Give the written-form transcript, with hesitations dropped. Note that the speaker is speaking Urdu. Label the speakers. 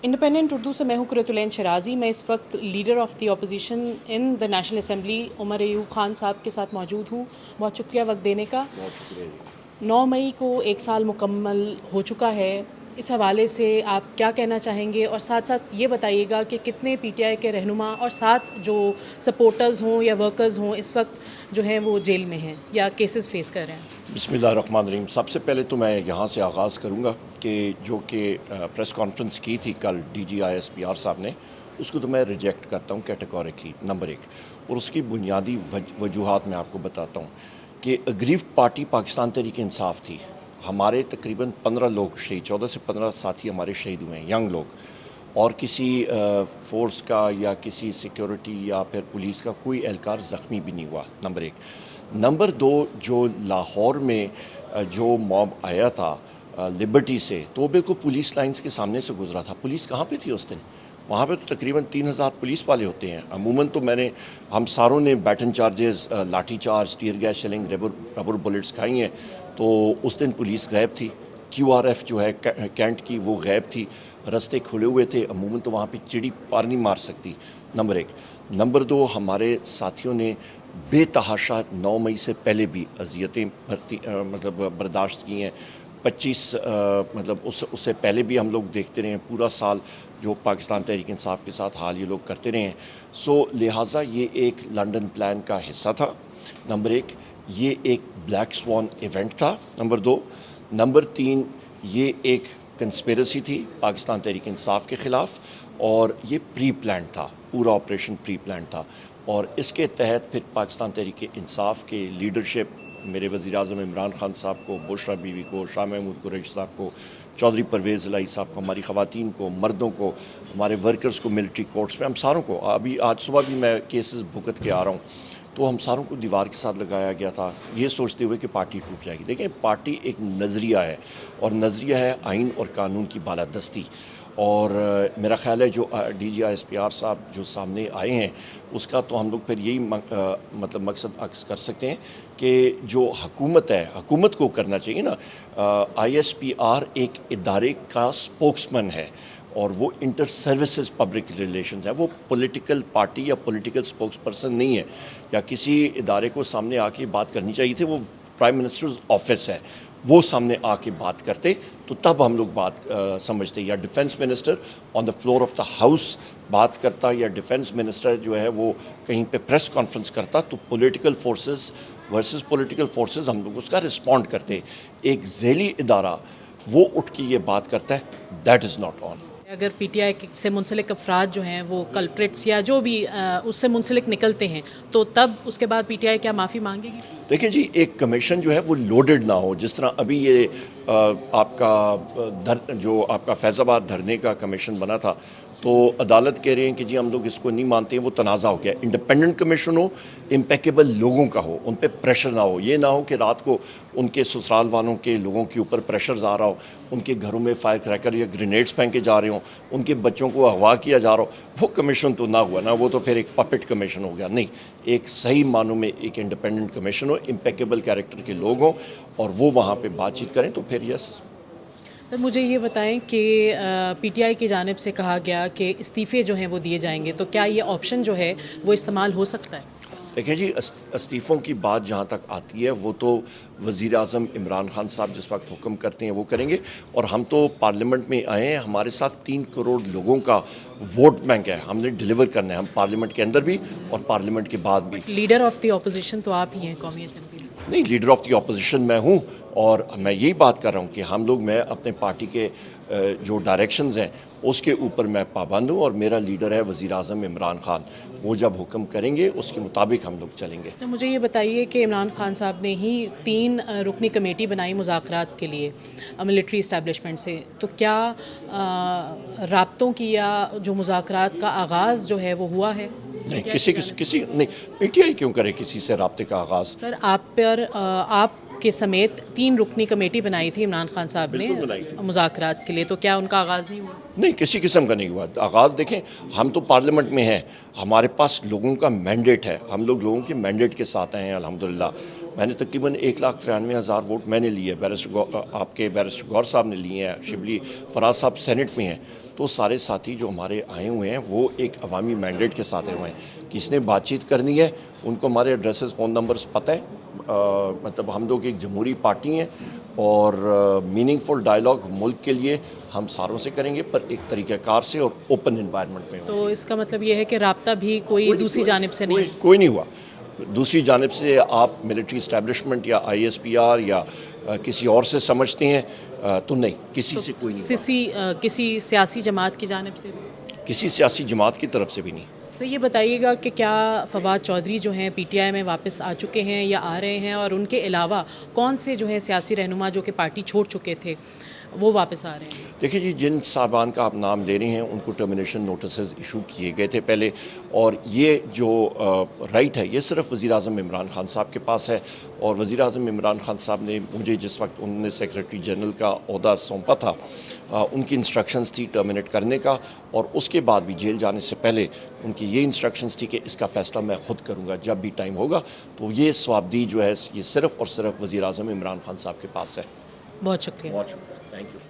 Speaker 1: انڈیپینڈنٹ اردو سے میں ہوں قرۃ شرازی. میں اس وقت leader of the opposition in the national assembly Umar Ayub Khan Sahib کے ساتھ موجود ہوں. بہت شکریہ وقت دینے کا.
Speaker 2: بہت شکریہ جی.
Speaker 1: 9 مئی کو 1 سال مکمل ہو چکا ہے. اس حوالے سے آپ کیا کہنا چاہیں گے، اور ساتھ ساتھ یہ بتائیے گا کہ کتنے پی ٹی آئی کے رہنما اور ساتھ جو سپورٹرز ہوں یا ورکرز ہوں اس وقت جو ہیں وہ جیل میں ہیں یا کیسز فیس کر رہے ہیں؟
Speaker 2: بسم اللہ الرحمن الرحیم. سب سے پہلے تو میں یہاں سے آغاز کروں گا کہ جو کہ پریس کانفرنس کی تھی کل D G I S P R صاحب نے، اس کو تو میں ریجیکٹ کرتا ہوں کیٹیگوریکلی، نمبر 1. اور اس کی بنیادی وجوہات میں آپ کو بتاتا ہوں کہ اگریو پارٹی پاکستان تحریک انصاف تھی. ہمارے تقریباً 15 لوگ شہید، 14 سے 15 ساتھی ہمارے شہید ہوئے ہیں، ینگ لوگ، اور کسی فورس کا یا کسی سیکیورٹی یا پھر پولیس کا کوئی اہلکار زخمی بھی نہیں ہوا، نمبر 1. نمبر 2، جو لاہور میں جو موب آیا تھا لبرٹی سے، تو وہ بالکل پولیس لائنز کے سامنے سے گزرا تھا. پولیس کہاں پہ تھی اس دن؟ وہاں پہ تو تقریباً 3000 پولیس والے ہوتے ہیں. عموماً تو ہم ساروں نے baton charges, lathi charge, tear gas shelling, rubber bullets کھائی ہیں. تو اس دن پولیس غائب تھی. کیو آر ایف جو ہے کینٹ کی، وہ غائب تھی. رستے کھلے ہوئے تھے. عموماً تو وہاں پہ چڑی پار نہیں مار سکتی، نمبر 1. نمبر 2، ہمارے ساتھیوں نے بے تحاشا 9 مئی سے پہلے بھی اذیتیں برداشت کی ہیں. 25 اس سے پہلے بھی ہم لوگ دیکھتے رہے ہیں پورا سال جو پاکستان تحریک انصاف کے ساتھ حال یہ لوگ کرتے رہے ہیں. سو لہٰذا یہ ایک لنڈن پلان کا حصہ تھا، نمبر 1. یہ ایک بلیک سوان ایونٹ تھا، نمبر 2. نمبر 3، یہ ایک کنسپیرسی تھی پاکستان تحریک انصاف کے خلاف، اور یہ پری پلان تھا، پورا آپریشن پری پلان تھا. اور اس کے تحت پھر پاکستان تحریک انصاف کے لیڈرشپ، میرے وزیر اعظم عمران خان صاحب کو، بشرا بیوی کو، شاہ محمود قریشی صاحب کو، چودھری پرویز الہی صاحب کو، ہماری خواتین کو، مردوں کو، ہمارے ورکرز کو ملٹری کورٹس میں، ہم ساروں کو، ابھی آج صبح بھی میں کیسز بھگت کے آ رہا ہوں، تو ہم ساروں کو دیوار کے ساتھ لگایا گیا تھا یہ سوچتے ہوئے کہ پارٹی ٹوٹ جائے گی. دیکھیں، پارٹی ایک نظریہ ہے، اور نظریہ ہے آئین اور قانون کی بالادستی. اور میرا خیال ہے جو D G I S P R صاحب جو سامنے آئے ہیں، اس کا تو ہم لوگ پھر یہی مقصد عکس کر سکتے ہیں کہ جو حکومت ہے، حکومت کو کرنا چاہیے نا. آئی ایس پی آر ایک ادارے کا سپوکسمین ہے، اور وہ انٹر سروسز پبلک ریلیشنز ہے. وہ پولیٹیکل پارٹی یا پولیٹیکل سپوکس پرسن نہیں ہے، یا کسی ادارے کو سامنے آ کے بات کرنی چاہیے تھی. وہ پرائم منسٹرز آفس ہے، وہ سامنے آ کے بات کرتے تو تب ہم لوگ بات سمجھتے. یا defence minister on the floor of the house بات کرتا، یا ڈیفنس منسٹر جو ہے وہ کہیں پہ پریس کانفرنس کرتا، تو political forces versus political forces ہم لوگ اس کا رسپونڈ کرتے. ایک ذیلی ادارہ وہ اٹھ کے یہ بات کرتا ہے، دیٹ از ناٹ آن.
Speaker 1: اگر پی ٹی آئی سے منسلک افراد جو ہیں وہ کلپریٹس یا جو بھی اس سے منسلک نکلتے ہیں، تو تب اس کے بعد پی ٹی آئی کیا معافی مانگے گی؟
Speaker 2: دیکھیں جی، ایک کمیشن جو ہے وہ لوڈڈ نہ ہو. جس طرح ابھی یہ آپ کا جو آپ کا فیض آباد دھرنے کا کمیشن بنا تھا، تو عدالت کہہ رہے ہیں کہ جی ہم لوگ اس کو نہیں مانتے ہیں، وہ تنازع ہو گیا. انڈیپینڈنٹ کمیشن ہو، امپیکیبل لوگوں کا ہو، ان پہ پریشر نہ ہو. یہ نہ ہو کہ رات کو ان کے سسرال والوں کے لوگوں کے اوپر پریشرز آ رہا ہو، ان کے گھروں میں فائر کریکر یا گرینیڈز پھینکے کے جا رہے ہوں، ان کے بچوں کو اغوا کیا جا رہا ہو. وہ کمیشن تو نہ ہوا نا، وہ تو پھر ایک پپٹ کمیشن ہو گیا. نہیں، ایک صحیح معنوں میں ایک انڈیپینڈنٹ کمیشن ہو، امپیکیبل کیریکٹر کے لوگ ہوں، اور وہ وہاں پہ بات چیت کریں، تو پھر یس.
Speaker 1: سر مجھے یہ بتائیں کہ پی ٹی آئی کی جانب سے کہا گیا کہ استعفے جو ہیں وہ دیے جائیں گے، تو کیا یہ آپشن جو ہے وہ استعمال ہو سکتا ہے؟
Speaker 2: دیکھیں جی، استعفوں کی بات جہاں تک آتی ہے، وہ تو وزیر اعظم عمران خان صاحب جس وقت حکم کرتے ہیں وہ کریں گے. اور ہم تو پارلیمنٹ میں آئے ہیں، ہمارے ساتھ 3 کروڑ لوگوں کا ووٹ بینک ہے، ہم نے ڈیلیور کرنا ہے، ہم پارلیمنٹ کے اندر بھی اور پارلیمنٹ کے بعد بھی.
Speaker 1: لیڈر آف دی اپوزیشن تو آپ ہی ہیں قومی اسمبلی میں.
Speaker 2: نہیں، لیڈر آف دی اپوزیشن میں ہوں، اور میں یہی بات کر رہا ہوں کہ ہم لوگ، میں اپنے پارٹی کے جو ڈائریکشنز ہیں اس کے اوپر میں پابند ہوں، اور میرا لیڈر ہے وزیر اعظم عمران خان. وہ جب حکم کریں گے اس کے مطابق ہم لوگ چلیں گے.
Speaker 1: تو مجھے یہ بتائیے کہ عمران خان صاحب نے ہی 3 رکنی کمیٹی بنائی مذاکرات کے لیے ملٹری اسٹیبلشمنٹ سے، تو کیا رابطوں کی یا جو مذاکرات کا آغاز جو ہے وہ ہوا ہے؟
Speaker 2: نہیں، کسی نہیں، پی ٹی آئی کیوں کرے کسی سے رابطے کا آغاز؟
Speaker 1: سر آپ کے سمیت 3 رکنی کمیٹی بنائی تھی عمران خان صاحب نے
Speaker 2: بالکل بنائی تھی.
Speaker 1: مذاکرات کے لیے، تو کیا ان کا آغاز نہیں ہوا؟
Speaker 2: نہیں، کسی قسم کا نہیں ہوا آغاز. دیکھیں، ہم تو پارلیمنٹ میں ہیں، ہمارے پاس لوگوں کا مینڈیٹ ہے، ہم لوگ لوگوں کے مینڈیٹ کے ساتھ آئے ہیں الحمدللہ. میں نے تقریباً 1,93,000 ووٹ میں نے لیے، آپ کے بیرسٹر غور صاحب نے لیے ہیں، شبلی فراز صاحب سینٹ میں ہیں. تو سارے ساتھی جو ہمارے آئے ہوئے ہیں وہ ایک عوامی مینڈیٹ کے ساتھ آئے ہوئے ہیں. کس نے بات چیت کرنی ہے ان کو ہمارے ایڈریسز فون نمبرز پتہ ہیں. مطلب ہم لوگ ایک جمہوری پارٹی ہیں اور میننگ فل ڈائلاگ ملک کے لیے ہم ساروں سے کریں گے پر ایک طریقہ کار سے اور اوپن انوائرمنٹ میں.
Speaker 1: تو اس کا مطلب یہ ہے کہ رابطہ بھی کوئی دوسری جانب سے نہیں؟
Speaker 2: کوئی نہیں ہوا. دوسری جانب سے آپ ملٹری اسٹیبلشمنٹ یا ISPR یا کسی اور سے سمجھتے ہیں تو نہیں, کسی سے کوئی نہیں.
Speaker 1: کسی سیاسی جماعت کی جانب سے؟
Speaker 2: کسی سیاسی جماعت کی طرف سے بھی نہیں.
Speaker 1: تو یہ بتائیے گا کہ کیا فواد چودھری جو ہیں PTI میں واپس آ چکے ہیں یا آ رہے ہیں, اور ان کے علاوہ کون سے جو ہیں سیاسی رہنما جو کہ پارٹی چھوڑ چکے تھے وہ واپس آ رہے ہیں؟
Speaker 2: دیکھیں جی, جن صاحبان کا آپ نام لے رہے ہیں ان کو ٹرمینیشن نوٹسز ایشو کیے گئے تھے پہلے, اور یہ جو رائٹ ہے یہ صرف وزیر اعظم عمران خان صاحب کے پاس ہے. اور وزیر اعظم عمران خان صاحب نے مجھے جس وقت انہوں نے سیکریٹری جنرل کا عہدہ سونپا تھا ان کی انسٹرکشنز تھی ٹرمینیٹ کرنے کا, اور اس کے بعد بھی جیل جانے سے پہلے ان کی یہ انسٹرکشنز تھی کہ اس کا فیصلہ میں خود کروں گا جب بھی ٹائم ہوگا. تو یہ ثوابدید جو ہے یہ صرف اور صرف وزیر اعظم عمران خان صاحب کے پاس ہے.
Speaker 1: بہت شکریہ.
Speaker 2: بہت شکریہ, تھینک یو.